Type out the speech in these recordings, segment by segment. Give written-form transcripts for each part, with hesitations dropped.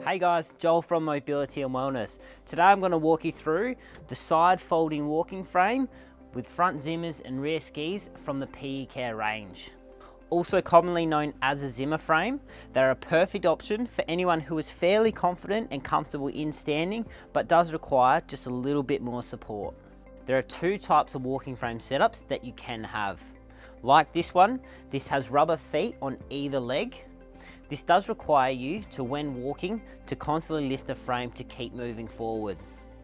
Hey guys, Joel from Mobility and Wellness. Today I'm going to walk you through the side folding walking frame with front Zimmers and rear skis from the PE Care range. Also commonly known as a Zimmer frame, they're a perfect option for anyone who is fairly confident and comfortable in standing but does require just a little bit more support. There are two types of walking frame setups that you can have. Like this one, this has rubber feet on either leg. This does require you to, when walking, to constantly lift the frame to keep moving forward.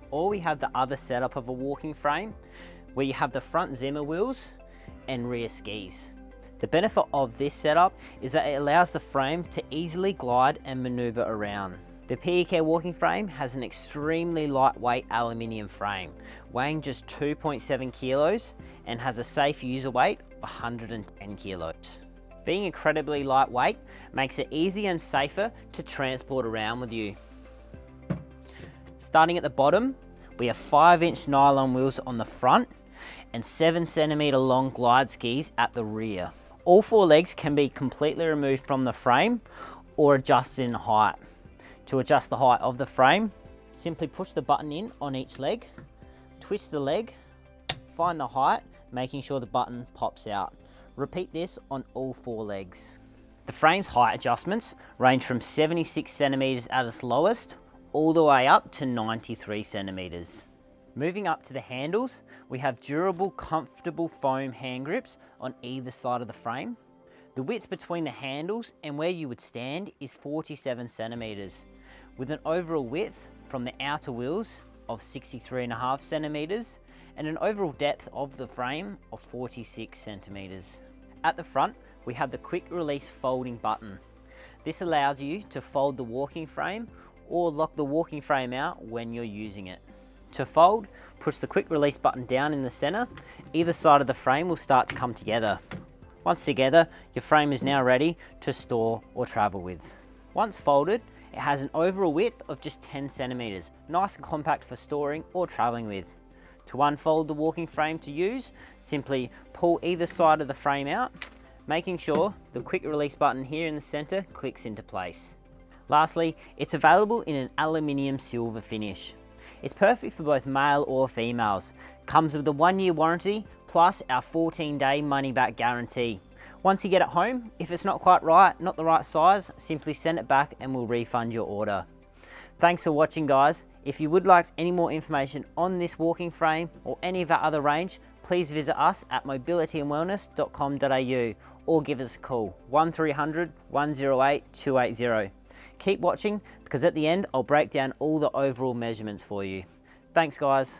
Or we have the other setup of a walking frame where you have the front Zimmer wheels and rear skis. The benefit of this setup is that it allows the frame to easily glide and maneuver around. The PE Care walking frame has an extremely lightweight aluminium frame, weighing just 2.7 kilos and has a safe user weight of 110 kilos. Being incredibly lightweight makes it easier and safer to transport around with you. Starting at the bottom, we have 5-inch nylon wheels on the front and 7-centimeter long glide skis at the rear. All 4 legs can be completely removed from the frame or adjusted in height. To adjust the height of the frame, simply push the button in on each leg, twist the leg, find the height, making sure the button pops out. Repeat this on all 4 legs. The frame's height adjustments range from 76 centimeters at its lowest, all the way up to 93 centimeters. Moving up to the handles, we have durable, comfortable foam hand grips on either side of the frame. The width between the handles and where you would stand is 47 centimeters, with an overall width from the outer wheels of 63.5 centimeters and an overall depth of the frame of 46 centimeters. At the front, we have the quick release folding button. This allows you to fold the walking frame or lock the walking frame out when you're using it. To fold, push the quick release button down in the center. Either side of the frame will start to come together. Once together, your frame is now ready to store or travel with. Once folded, it has an overall width of just 10 centimeters, nice and compact for storing or traveling with. To unfold the walking frame to use, simply pull either side of the frame out, making sure the quick release button here in the center clicks into place. Lastly, it's available in an aluminium silver finish. It's perfect for both male or females. Comes with a 1-year warranty plus our 14-day money-back guarantee. Once you get it home, if it's not quite right, not the right size, simply send it back and we'll refund your order. Thanks for watching, guys. If you would like any more information on this walking frame or any of our other range, please visit us at mobilityandwellness.com.au or give us a call 1300 108 280. Keep watching because at the end I'll break down all the overall measurements for you. Thanks, guys.